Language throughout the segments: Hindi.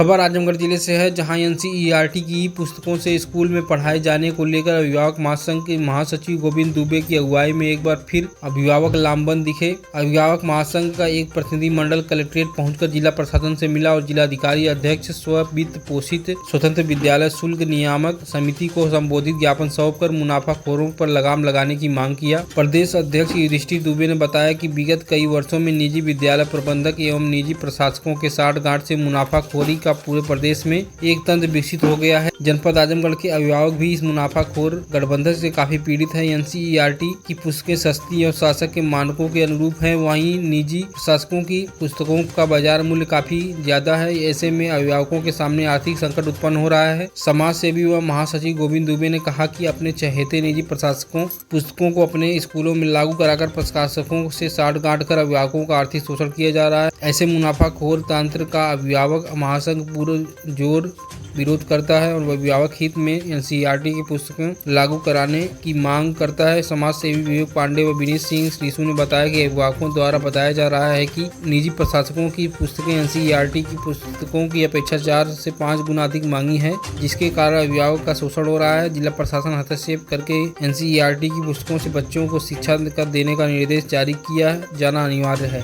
खबर आजमगढ़ जिले से है, जहां एनसीईआरटी की पुस्तकों से स्कूल में पढ़ाए जाने को लेकर अभिभावक महासंघ के महासचिव गोविंद दुबे की अगुवाई में एक बार फिर अभिभावक लामबंद दिखे। अभिभावक महासंघ का एक प्रतिनिधि मंडल कलेक्ट्रेट पहुंचकर जिला प्रशासन से मिला और जिलाधिकारी अध्यक्ष स्व वित्त पोषित स्वतंत्र विद्यालय शुल्क नियामक समिति को संबोधित ज्ञापन सौंपकर मुनाफाखोरों पर लगाम लगाने की मांग किया। प्रदेश अध्यक्ष युधिष्ठिर दुबे ने बताया कि विगत कई वर्षों में निजी विद्यालय प्रबंधक एवं निजी प्रशासकों के साठगांठ से मुनाफाखोरी का पूरे प्रदेश में एक तंत्र विकसित हो गया है। जनपद आजमगढ़ के अभिभावक भी इस मुनाफाखोर गठबंधन से काफी पीड़ित है। एनसीईआरटी की पुस्तकें सस्ती और शासक के मानकों के अनुरूप हैं, वहीं निजी प्रशासकों की पुस्तकों का बाजार मूल्य काफी ज्यादा है। ऐसे में अभिभावकों के सामने आर्थिक संकट उत्पन्न हो रहा है। समाज सेवी व महासचिव गोविंद दुबे ने कहा कि अपने चहेते निजी प्रशासकों पुस्तकों को अपने स्कूलों में लागू कराकर प्रशासकों से साठगांठ कर अभिभावकों का आर्थिक शोषण किया जा रहा है। ऐसे मुनाफाखोर तंत्र का अभिभावक महासंघ पूरा जोर विरोध करता है और अभिभावक हित में एनसीईआरटी की पुस्तकें लागू कराने की मांग करता है। समाज सेवी विवेक पांडे व विनीत सिंह श्रीसू ने बताया कि अभिभावकों द्वारा बताया जा रहा है कि निजी प्रशासकों की पुस्तकें एनसीईआरटी की पुस्तकों की अपेक्षा 4 से 5 गुना अधिक मांगी है, जिसके कारण अभिभावक का शोषण हो रहा है। जिला प्रशासन हस्तक्षेप करके एनसीईआरटी की पुस्तकों से बच्चों को शिक्षा देने का निर्देश जारी किया जाना अनिवार्य है।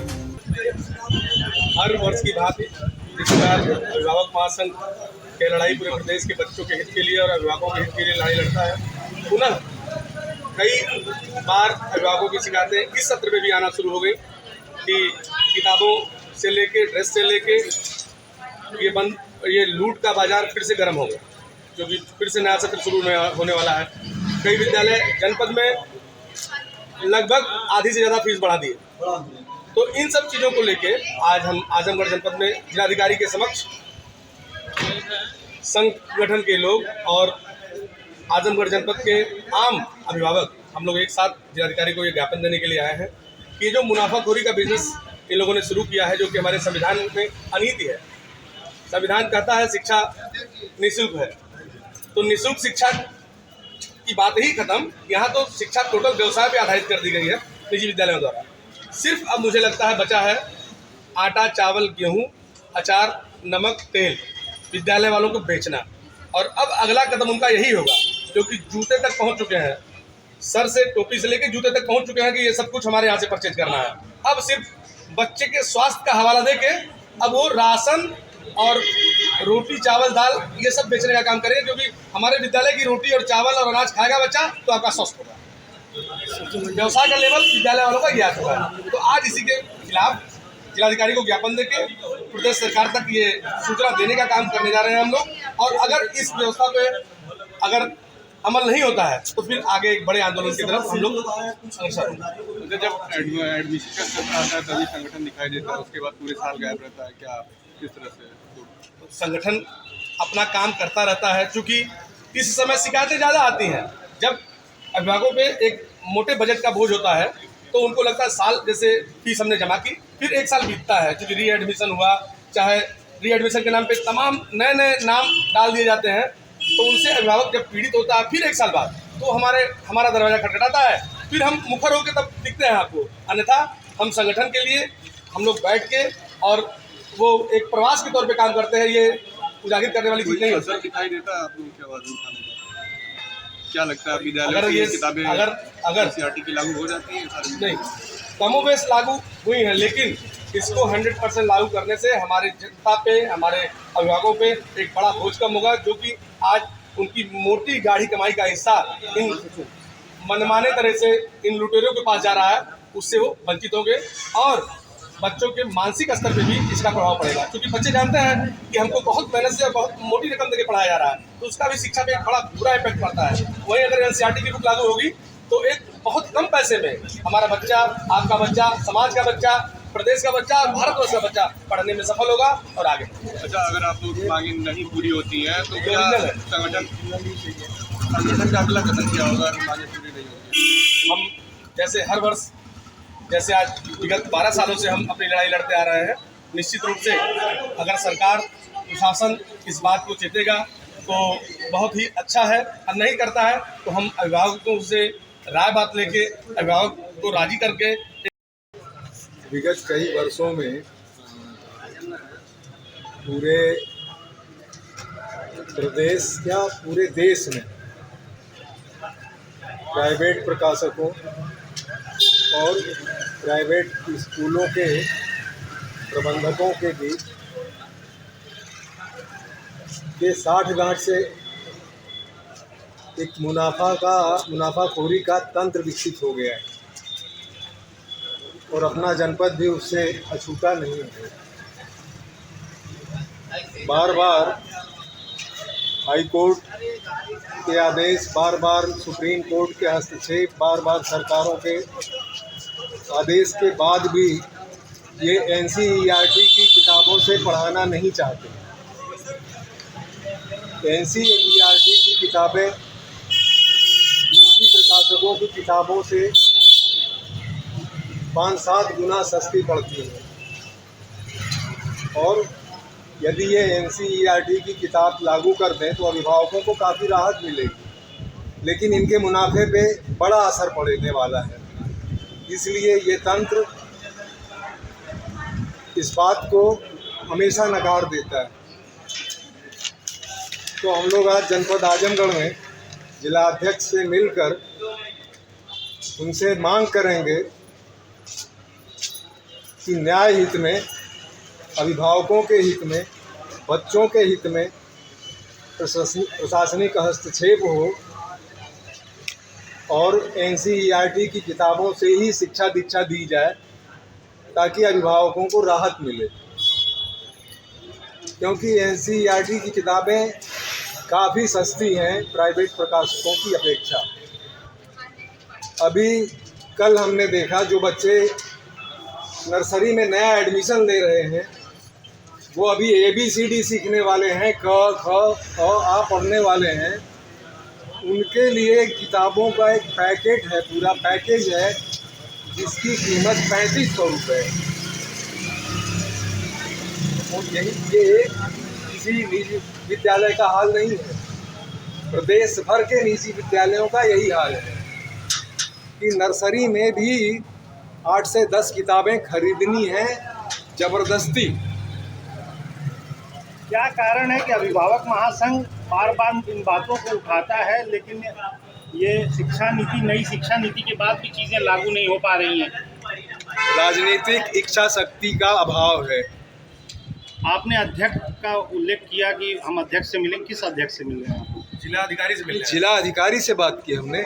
हर वर्ष की भांति इस बार अभिभावक महासंघ के लड़ाई पूरे प्रदेश के बच्चों के हित के लिए और अभिभावकों के हित के लिए लड़ाई लड़ता है। पुनः कई बार अभिभावकों की शिकायतें इस सत्र में भी आना शुरू हो गई कि किताबों से लेके ड्रेस से लेके ये लूट का बाजार फिर से गर्म हो गया, क्योंकि फिर से नया सत्र शुरू होने वाला है। कई विद्यालय जनपद में लगभग आधी से ज़्यादा फीस बढ़ा दी है। तो इन सब चीज़ों को लेके आज हम आजमगढ़ जनपद में जिलाधिकारी के समक्ष संगठन के लोग और आजमगढ़ जनपद के आम अभिभावक हम लोग एक साथ जिलाधिकारी को ये ज्ञापन देने के लिए आए हैं कि जो मुनाफाखोरी का बिजनेस इन लोगों ने शुरू किया है, जो कि हमारे संविधान में अनीति है। संविधान कहता है शिक्षा निःशुल्क है, तो निःशुल्क शिक्षा की बात ही खत्म, यहाँ तो शिक्षा टोटल व्यवसाय पे आधारित कर दी गई है निजी विद्यालयों द्वारा। सिर्फ अब मुझे लगता है बचा है आटा, चावल, गेहूं, अचार, नमक, तेल विद्यालय वालों को बेचना। और अब अगला कदम उनका यही होगा, क्योंकि जूते तक पहुंच चुके हैं, सर से टोपी से लेकर जूते तक पहुंच चुके हैं कि ये सब कुछ हमारे यहाँ से परचेज करना है। अब सिर्फ बच्चे के स्वास्थ्य का हवाला देके अब वो राशन और रोटी, चावल, दाल ये सब बेचने का काम करेंगे, क्योंकि हमारे विद्यालय की रोटी और चावल और अनाज खाएगा बच्चा तो आपका स्वस्थ होगा। व्यवसाय का लेवल विद्यालय वालों का यह चुका है। तो आज इसी के खिलाफ जिलाधिकारी को ज्ञापन देके प्रदेश सरकार तक ये सूचना देने का काम करने जा रहे हैं हम लोग। और अगर इस व्यवस्था पे अगर अमल नहीं होता है तो फिर आगे एक बड़े आंदोलन की तरफ हम लोग अग्रसर होंगे। जब एडमिशन का सत्र आता है तभी संगठन दिखाई देता है, उसके बाद पूरे साल गायब रहता है, क्या किस तरह से? तो संगठन अपना काम करता रहता है, चूँकि इस समय शिकायतें ज़्यादा आती हैं। जब अभिभावकों पे एक मोटे बजट का बोझ होता है तो उनको लगता है साल जैसे फीस हमने जमा की, फिर एक साल बीतता है, क्योंकि री एडमिशन हुआ, चाहे री एडमिशन के नाम पे तमाम नए नए नाम डाल दिए जाते हैं। तो उनसे अभिभावक जब पीड़ित होता है फिर एक साल बाद तो हमारा दरवाज़ा खटखटाता है, फिर हम मुखर होकर तब दिखते हैं आपको। अन्यथा हम संगठन के लिए हम लोग बैठ के और वो एक प्रवास के तौर पे काम करते हैं, ये उजागर करने वाली चीज़ नहीं होती। असर दिखाई देता है आप लोगों की आवाज़ उठाने का? क्या लगता है विद्यालय अगर की ये किताबें अगर एनसीईआरटी की लागू हो जाती हैं? नहीं, कमोबेश लागू हुई है, लेकिन इसको 100% लागू करने से हमारे जनता पे, हमारे अभिभावकों पे एक बड़ा बोझ कम होगा, जो कि आज उनकी मोटी गाढ़ी कमाई का हिस्सा इन मनमाने तरह से इन लुटेरों के पास जा रहा है, उससे वो वंचित होंगे। और बच्चों के मानसिक स्तर पे भी इसका प्रभाव पड़ेगा, क्योंकि बच्चे जानते हैं कि हमको बहुत मेहनत से और बहुत मोटी रकम देके पढ़ाया जा रहा है, तो उसका भी शिक्षा पे एक बड़ा बुरा इफेक्ट पड़ता है। वहीं अगर एनसीईआरटी की बुक लागू होगी तो एक बहुत कम पैसे में हमारा बच्चा, आपका बच्चा, समाज का बच्चा, प्रदेश का बच्चा और भारतवर्ष का बच्चा पढ़ने में सफल होगा और आगे। अच्छा, अगर आप लोग की मांगे नहीं पूरी होती हैं तो क्या संगठन का अगला कदम क्या होगा? मांगे पूरी नहीं होगी, हम जैसे हर वर्ष, जैसे आज विगत 12 सालों से हम अपनी लड़ाई लड़ते आ रहे हैं, निश्चित रूप से अगर सरकार, प्रशासन इस बात को चेतेगा तो बहुत ही अच्छा है, और नहीं करता है तो हम अभिभावकों से राय बात लेके अभिभावक को राजी करके विगत कई वर्षों में पूरे प्रदेश क्या पूरे देश में प्राइवेट प्रकाशकों और प्राइवेट स्कूलों के प्रबंधकों के बीच ये साठ-गांठ से एक मुनाफाखोरी का तंत्र विकसित हो गया है और अपना जनपद भी उससे अछूता नहीं है। बार बार हाई कोर्ट के आदेश, बार बार सुप्रीम कोर्ट के हस्तक्षेप, बार बार सरकारों के आदेश के बाद भी ये NCERT की किताबों से पढ़ाना नहीं चाहते। NCERT की किताबें निजी प्रकाशकों की किताबों से 5-7 गुना सस्ती पड़ती हैं और यदि ये NCERT की किताब लागू कर दें तो अभिभावकों को काफ़ी राहत मिलेगी, लेकिन इनके मुनाफे पे बड़ा असर पड़ने वाला है। इसलिए ये तंत्र इस बात को हमेशा नकार देता है। तो हम लोग आज जनपद आजमगढ़ में जिला अध्यक्ष से मिलकर उनसे मांग करेंगे कि न्याय हित में, अभिभावकों के हित में, बच्चों के हित में प्रशासनिक हस्तक्षेप हो और NCERT की किताबों से ही शिक्षा दीक्षा दी जाए ताकि अभिभावकों को राहत मिले, क्योंकि NCERT की किताबें काफ़ी सस्ती हैं प्राइवेट प्रकाशकों की अपेक्षा। अभी कल हमने देखा जो बच्चे नर्सरी में नया एडमिशन ले रहे हैं वो अभी ABCD सीखने वाले हैं, क ख आ पढ़ने वाले हैं, उनके लिए किताबों का एक पैकेट है, पूरा पैकेज है जिसकी कीमत 3500 रुपये है। और ये किसी निजी विद्यालय का हाल नहीं है, प्रदेश भर के निजी विद्यालयों का यही हाल है कि नर्सरी में भी 8 से 10 किताबें खरीदनी हैं जबरदस्ती। क्या कारण है कि अभिभावक महासंघ बार बार इन बातों को उठाता है, लेकिन ये शिक्षा नीति, नई शिक्षा नीति के बाद भी चीज़ें लागू नहीं हो पा रही हैं? राजनीतिक इच्छा शक्ति का अभाव है। आपने अध्यक्ष का उल्लेख किया कि हम अध्यक्ष से मिलेंगे, किस अध्यक्ष से मिल रहे हैं? जिला अधिकारी से मिल रहे हैं। जिला अधिकारी से बात की हमने।